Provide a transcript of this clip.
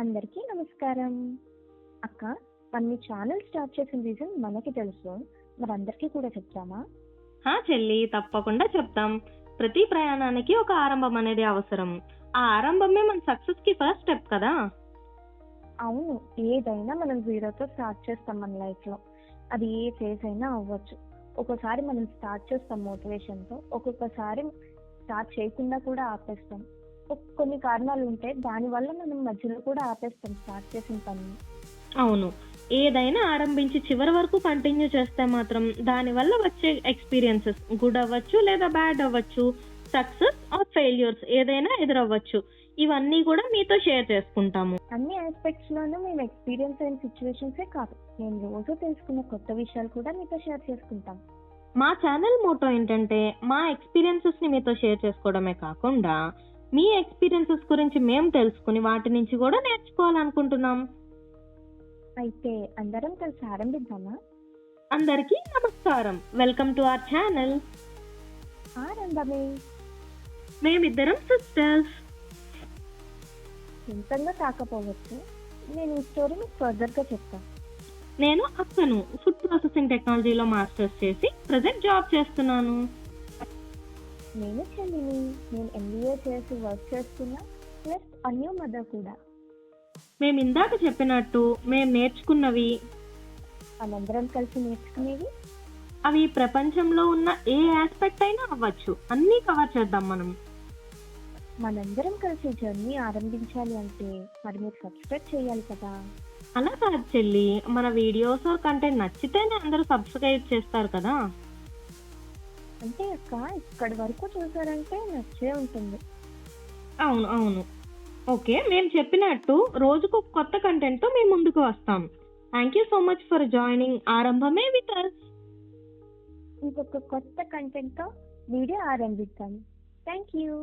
అందరికీ నమస్కారం. అక్క, మన ఛానల్ స్టార్ట్ చేసిన రీజన్ మనకి తెలుసు. మరి అందరికీ కూడా చెప్తామా? చెల్లి, తప్పకుండా చెప్తాం. ప్రతి ప్రయాణానికి ఒక ఆరంభం అనేది అవసరం. ఆ ఆరంభమే మన సక్సెస్ కి ఫస్ట్ స్టెప్ కదా. అవును, ఏదైనా మనం జీరోతో స్టార్ట్ చేస్తాం మన లైఫ్లో. అది ఏ ఫేజ్ అయినా అవ్వచ్చు. ఒక్కోసారి మనం స్టార్ట్ చేస్తాం మోటివేషన్తో, ఒక్కొక్కసారి స్టార్ట్ చేయకుండా కూడా ఆపేస్తాం. కొన్ని కారణాలు ఉంటాయి, దానివల్ల మనం మధ్యలో కూడా ఆపేస్తాం స్టార్ట్ చేసిన పని. అవును, ఏదైనా ఆరంభించి చివరి వరకు కంటిన్యూ చేస్తే మాత్రం దానివల్ల వచ్చే ఎక్స్పీరియన్సెస్ గుడ్ అవ్వచ్చు లేదా బ్యాడ్ అవ్వచ్చు, సక్సెస్ ఆర్ ఫెయిల్యూర్స్ ఏదైనా ఎదురవ్వచ్చు. ఇవన్నీ కూడా మీతో షేర్ చేసుకుంటాము. అన్ని ఆస్పెక్ట్స్ లోనూ మేము ఎక్స్పీరియన్స్ అయిన సిచ్యువేషన్సే కాదు, మేము రోజు తెలుసుకున్న కొత్త విషయాలు కూడా మీతో షేర్ చేసుకుంటాం. మా ఛానల్ మోటో ఏంటంటే, మా ఎక్స్పీరియన్సెస్ ని మీతో షేర్ చేసుకోవడమే కాకుండా మీ ఎక్స్పీరియన్సెస్ గురించి మేము తెలుసుకుని వాటి నుంచి కూడా నేర్చుకోవాలనుకుంటున్నాం. అయితే అందరం కలిసి ఆరంభిద్దామా? అందరికీ నమస్కారం, వెల్కమ్ టు అవర్ ఛానల్. ఆరంభమే. మేమిద్దరం సిస్టర్స్. సొంతంగా కాకపోవచ్చు, నేను ఈ స్టోరీ మీకు ఫర్దర్ గా చెప్తాను. నేను అక్కను ఫుడ్ ప్రాసెసింగ్ టెక్నాలజీలో మాస్టర్స్ చేసి ప్రజెంట్ జాబ్ చేస్తున్నాను. నేను చెల్లిని, నేను MBA చేసి వర్క్ చేస్తున్నా, ప్లస్ అన్యూ మదర్ కూడా. మేము ఇందాక చెప్పినట్టు మేము నేర్చుకున్నవి, మనందరం కలిసి నేర్చుకునేవి, అవి ప్రపంచంలో ఉన్న ఏ ఆస్పెక్ట్ అయినా అవ్వచ్చు, అన్నీ కవర్ చేద్దాం మనం. మనందరం కలిసి జర్నీ ఆరంభించాలి అంటే మరి మీరు సబ్స్క్రైబ్ చేయాలి కదా. అలా కాదు చెల్లి, మన వీడియోస్ కంటెంట్ నచ్చితేనే అందరూ సబ్స్క్రైబ్ చేస్తారు కదా. అంటే అక్క, ఇక్కడి వరకు చూసారంటే నచ్చే ఉంటుంది. అవును అవును, ఓకే. మేము చెప్పినట్టు రోజుకు కొత్త కంటెంట్ తో మేము ముందుకు వస్తాం. Thank you so much for joining ఆరంభమే విత్ us. ఇంకొక కొత్త కంటెంట్ తో వీడియో ఆరంభిద్దాం. Thank you.